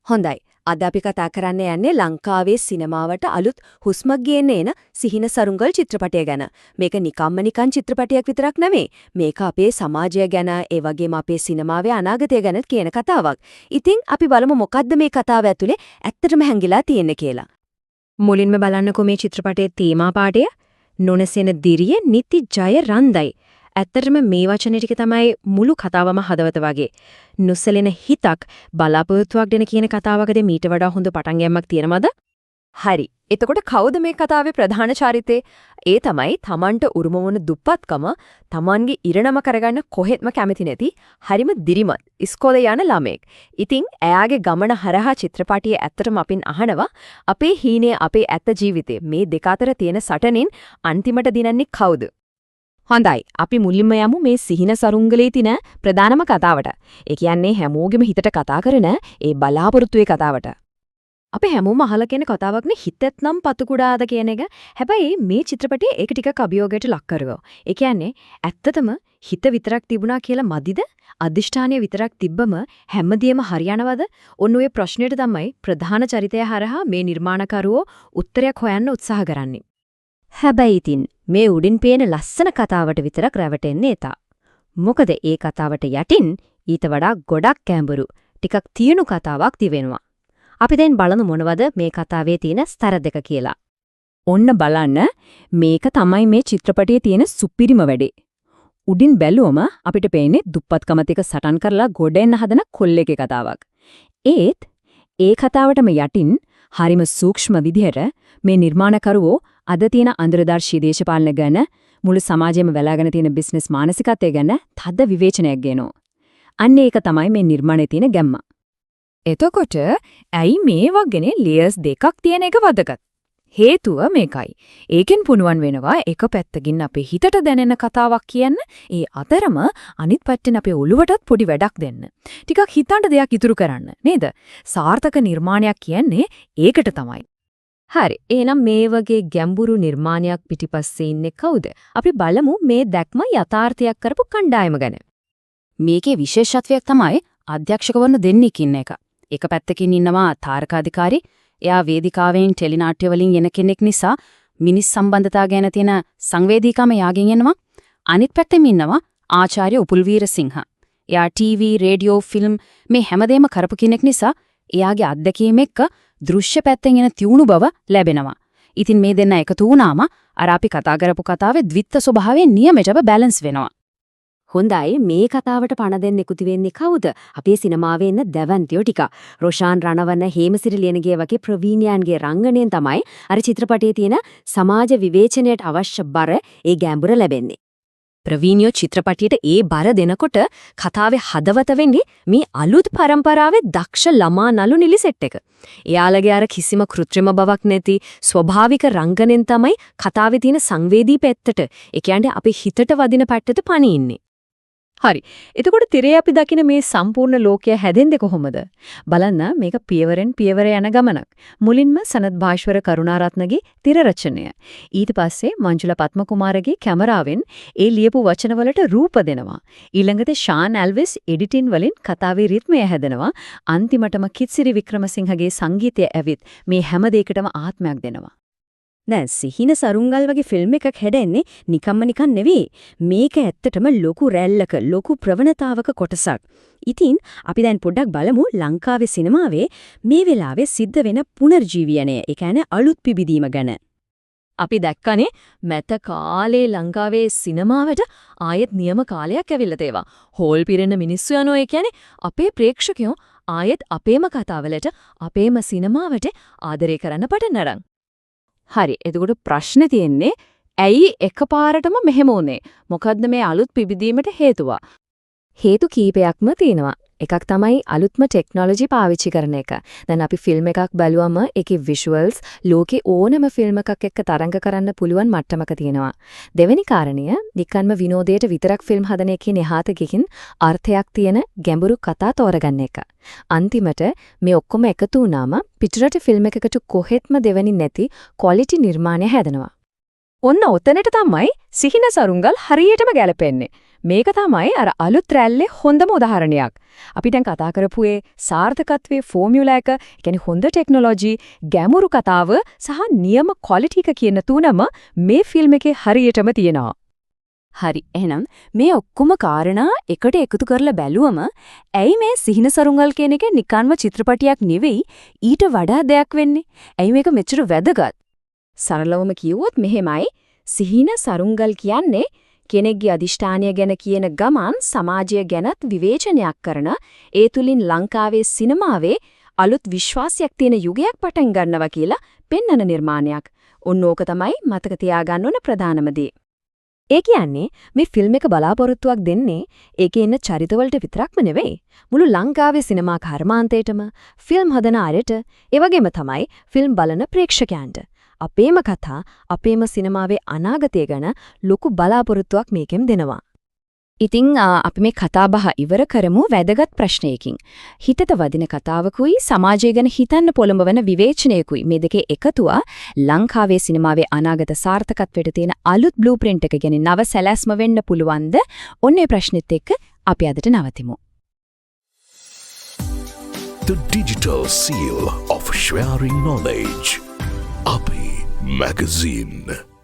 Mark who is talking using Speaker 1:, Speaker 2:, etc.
Speaker 1: හොඳයි. අද අපි කතා කරන්න යන්නේ ලංකාවේ සිනමාවට අලුත් හුස්මක් ගේන්න එන සිහින සරුංගල් චිත්‍රපටය ගැන. මේක නිකන් චිත්‍රපටයක් විතරක් නෙමෙයි. මේක අපේ සමාජය ගැන, ඒ වගේම අපේ සිනමාවේ අනාගතය ගැන කියන කතාවක්. ඉතින් අපි බලමු මොකද්ද මේ කතාව ඇතුලේ ඇත්තටම හැංගිලා තියෙන්නේ කියලා. මුලින්ම බලන්නකෝ මේ චිත්‍රපටයේ තේමා පාඩය. නොනසෙන දිරිය නිති ජය රන්දයි. ඇත්තටම මේ වචනේ ටික තමයි මුළු කතාවම හදවත වගේ. නොසැලෙන හිතක් බලාපොරොත්තුවක් දෙන කියන කතාවකදී මීට වඩා හොඳ පටන් ගැනීමක් තියෙනවද? හරි. එතකොට කවුද මේ කතාවේ ප්‍රධාන චරිතේ? ඒ තමයි Tamanට උරුම වුණ දුප්පත්කම Tamanගේ ඉරණම කරගන්න කොහෙත්ම කැමති නැති හරිම දිරිමත් ඉස්කෝලේ යන ළමෙක්. ඉතින් එයාගේ ගමන හරහා චිත්‍රපටියේ ඇත්තටම අපින් අහනවා අපේ හීනේ අපේ ඇත්ත ජීවිතේ මේ දෙක අතර තියෙන සටනින් අන්තිමට දිනන්නේ කවුද? හොඳයි. අපි මුලින්ම යමු මේ සිහින සරුංගලේ තියෙන ප්‍රධානම කතාවට. ඒ කියන්නේ හැමෝගෙම හිතට කතා කරන ඒ බලාපොරොත්තුවේ කතාවට. අපි හැමෝම අහලා කියන කතාවක්නේ හිතෙත් නම් පතු කුඩාද කියන එක. හැබැයි මේ චිත්‍රපටයේ ඒක ටිකක් අභියෝගයට ලක් කරගෝ. ඒ කියන්නේ ඇත්තටම හිත විතරක් තිබුණා කියලා මදිද? අදිෂ්ඨානය විතරක් තිබ්බම හැමදේම හරියනවද? ඔන්න ඔය ප්‍රශ්නෙට තමයි ප්‍රධාන චරිතය හරහා මේ නිර්මාණකරුවෝ උත්තරයක් හොයන්න උත්සාහ කරන්නේ. හැබැයි ඉතින් මේ උඩින් පේන ලස්සන කතාවට විතරක් රැවටෙන්නේ එතා. මොකද ඒ කතාවට යටින් ඊට වඩා ගොඩක් ගැඹුරු ටිකක් තියුණු කතාවක් තිබෙනවා. අපි දැන් බලමු මොනවද මේ කතාවේ තියෙන ස්තර දෙක කියලා. ඔන්න බලන්න මේක තමයි මේ චිත්‍රපටයේ තියෙන සුපිරිම වැඩේ. උඩින් බැලුවම අපිට පේන්නේ දුප්පත්කමත් එක්ක සටන් කරලා ගොඩ එන්න හදන කොල්ලෙක්ගේ කතාවක්. ඒත් ඒ කතාවටම යටින් හරිම සූක්ෂම විදිහට මේ නිර්මාණකරුවෝ අද තියෙන අන්තර්දර්ශී දේශපාලන ගැන මුළු සමාජයේම වැළාගෙන තියෙන බිස්නස් මානසිකත්වය ගැන තද විවේචනයක් ගෙනෝ. අන්න ඒක තමයි මේ නිර්මාණයේ තියෙන ගැම්ම. එතකොට ඇයි මේ වගේ ලේයර්ස් දෙකක් තියෙන එක වැදගත්? හේතුව මේකයි. ඒකෙන් පුණුවන් වෙනවා එක පැත්තකින් අපේ හිතට දැනෙන කතාවක් කියන්න, ඒ අතරම අනිත් පැත්තෙන් අපේ ඔළුවටත් පොඩි වැඩක් දෙන්න. ටිකක් හිතන්න දෙයක් ඉතුරු කරන්න නේද? සාර්ථක නිර්මාණයක් කියන්නේ ඒකට තමයි. හරි. එහෙනම් මේ වගේ ගැඹුරු නිර්මාණයක් පිටිපස්සේ ඉන්නේ කවුද? අපි බලමු මේ දැක්ම යථාර්ථයක් කරපු කණ්ඩායම ගැන. මේකේ විශේෂත්වයක් තමයි අධ්‍යක්ෂකවරණ දෙන්නෙක් ඉන්න එක. එක පැත්තකින් ඉන්නවා තාරකාධිකාරී. එයා වේදිකාවෙන් ටෙලිනාට්‍ය වලින් එන කෙනෙක් නිසා මිනිස් සම්බන්ධතා ගැන තියෙන සංවේදීකම යාගෙන් එනවා. අනිත් පැත්තෙම ඉන්නවා ආචාර්ය උපුල්වීරසිංහ. එයා ටීවී, රේඩියෝ, ෆිල්ම් මේ හැමදේම කරපු කෙනෙක් නිසා එයාගේ අත්දැකීම් එක්ක දෘශ්‍ය පැත්තෙන් එන තියුණු බව ලැබෙනවා. ඉතින් මේ දෙන්න එකතු වුණාම අර අපි කතා කරපු කතාවේ ද්විත්ව ස්වභාවයෙන් නියමෙටම බැලන්ස් වෙනවා. හොඳයි මේ කතාවට පණ දෙන්න එකතු වෙන්නේ කවුද? අපේ සිනමාවේ ඉන්න දැවන්තියෝ ටික. රොෂාන් රණවන, හේමසිරි ලියනගේ වගේ ප්‍රවීණයන්ගේ රංගනයෙන් තමයි අර චිත්‍රපටයේ තියෙන සමාජ විවේචනයට අවශ්‍ය බර ඒ ගැඹුර ලැබෙන්නේ. ප්‍රවීණියෝ චිත්‍රපටියට ඒ බර දෙනකොට කතාවේ හදවත වෙන්නේ මේ අලුත් පරම්පරාවේ දක්ෂ ළමා නළු නිලි සෙට් එක. එයාලගේ අර කිසිම කෘත්‍රිම බවක් නැති ස්වභාවික රංගනෙන් තමයි කතාවේ තියෙන සංවේදී පැත්තට, ඒ කියන්නේ අපේ හිතට වදින පැත්තට පණින්නේ. හරි. එතකොට තිරේ අපි දකින මේ සම්පූර්ණ ලෝකය හැදෙන්නේ කොහොමද? බලන්න මේක පියවරෙන් පියවර යන ගමනක්. මුලින්ම සනත් භාෂ්වර කරුණාරත්නගේ තිර රචනය. ඊට පස්සේ මංජුල පත්මකුමාරගේ කැමරාවෙන් ඒ ලියපු වචනවලට රූප දෙනවා. ඊළඟට ෂාන් ඇල්විස් එඩිටින් වලින් කතාවේ රිද්මය හැදෙනවා. අන්තිමටම කිත්සිරි වික්‍රමසිංහගේ සංගීතය ඇවිත් මේ හැම දෙයකටම ආත්මයක් දෙනවා. දැන් සිහින සරුංගල් වගේ ෆිල්ම් එකක් හැදෙන්නේ නිකන් නෙවෙයි. මේක ඇත්තටම ලොකු රැල්ලක ලොකු ප්‍රවණතාවක කොටසක්. ඉතින් අපි දැන් පොඩ්ඩක් බලමු ලංකාවේ සිනමාවේ මේ වෙලාවේ සිද්ධ වෙන පුනර්ජීවනය, ඒ කියන්නේ අලුත් පිබිදීම ගැන. අපි දැක්කනේ මැත කාලේ ලංකාවේ සිනමාවට ආයෙත් නියම කාලයක් ඇවිල්ලා තේවා. හෝල් පිරෙන මිනිස්සු යනවා, ඒ කියන්නේ අපේ ප්‍රේක්ෂකයෝ ආයෙත් අපේම කතාවලට අපේම සිනමාවට ආදරය කරන්න පටන් අරන්. හරි. එතකොට ප්‍රශ්නේ තියෙන්නේ ඇයි එකපාරටම මෙහෙම වුනේ? මොකද්ද මේ අලුත් පිබිදීමට හේතුව? හේතු කීපයක්ම තියෙනවා. එකක් තමයි අලුත්ම ටෙක්නොලොජි පාවිච්චි කරන එක. දැන් අපි ෆිල්ම් එකක් බලුවම ඒකේ විෂුවල්ස් ලෝකේ ඕනම ෆිල්ම් එකක් එක්ක තරඟ කරන්න පුළුවන් මට්ටමක තියෙනවා. දෙවෙනි කාරණය නිකන්ම විනෝදයට විතරක් ෆිල්ම් හදන එකකින් එහාට ගිහින් අර්ථයක් තියෙන ගැඹුරු කතා තෝරගන්න එක. අන්තිමට මේ ඔක්කොම එකතු වුණාම පිටරට ෆිල්ම් එකකට කොහෙත්ම දෙවෙනි නැති ක්වොලිටි නිර්මාණය හැදෙනවා. ඔන්න ඔතනට තමයි සිහින සරුංගල් හරියටම ගැලපෙන්නේ.
Speaker 2: මේක තමයි අර අලුත් රැල්ලේ හොඳම උදාහරණයක්. අපි දැන් කතා කරපු ඒ සාර්ථකත්වයේ ෆෝමියුලා එක, කියන්නේ හොඳ ටෙක්නොලොජි, ගැඹුරු කතාව සහ නියම ක්වොලිටි එක කියන තුනම මේ ෆිල්ම් එකේ හරියටම තියෙනවා.
Speaker 1: හරි. එහෙනම් මේ ඔක්කොම කාරණා එකට එකතු කරලා බැලුවම ඇයි මේ සිහින සරුංගල් කියන එක නිකන්ම චිත්‍රපටියක් නෙවෙයි ඊට වඩා දෙයක් වෙන්නේ? ඇයි මේක මෙච්චර වැදගත්? සරලවම කිව්වොත් මෙහෙමයි. සිහින සරුංගල් කියන්නේ කෙනෙක්ගේ අදිෂ්ඨානය ගැන කියන ගමන් සමාජය ගැනත් විවේචනයක් කරන ඒ තුලින් ලංකාවේ සිනමාවේ අලුත් විශ්වාසයක් තියෙන යුගයක් පටන් ගන්නවා කියලා පෙන්වන නිර්මාණයක්. ඕක තමයි මතක තියාගන්න ඕන ප්‍රධානම දේ. ඒ කියන්නේ මේ ෆිල්ම් එක බලාපොරොත්තුවක් දෙන්නේ ඒකේ ඉන්න චරිතවලට විතරක්ම නෙවෙයි මුළු ලංකාවේ සිනමා කර්මාන්තයටම ෆිල්ම් හදන අයට ඒ වගේම තමයි ෆිල්ම් බලන ප්‍රේක්ෂකයන්ට අපේම කතා අපේම සිනමාවේ අනාගතය ගැන ලොකු බලාපොරොත්තුවක් මේකෙන් දෙනවා. ඉතින් අපි මේ කතා බහ ඉවර කරමු වැදගත් ප්‍රශ්නයකින්. හිතට වදින කතාවකුයි සමාජය ගැන හිතන්න පොළඹවන විවේචනයකුයි මේ දෙකේ එකතුව ලංකාවේ සිනමාවේ අනාගත සාර්ථකත්වයට තියෙන අලුත් බ්ලූප්‍රින්ට් එක ගැන නව සැලැස්ම වෙන්න පුළුවන්ද? ඔන්නේ ප්‍රශ්නෙත් එක්ක අපි අදට නවතිමු.
Speaker 3: The digital seal of sharing knowledge. API Magazine.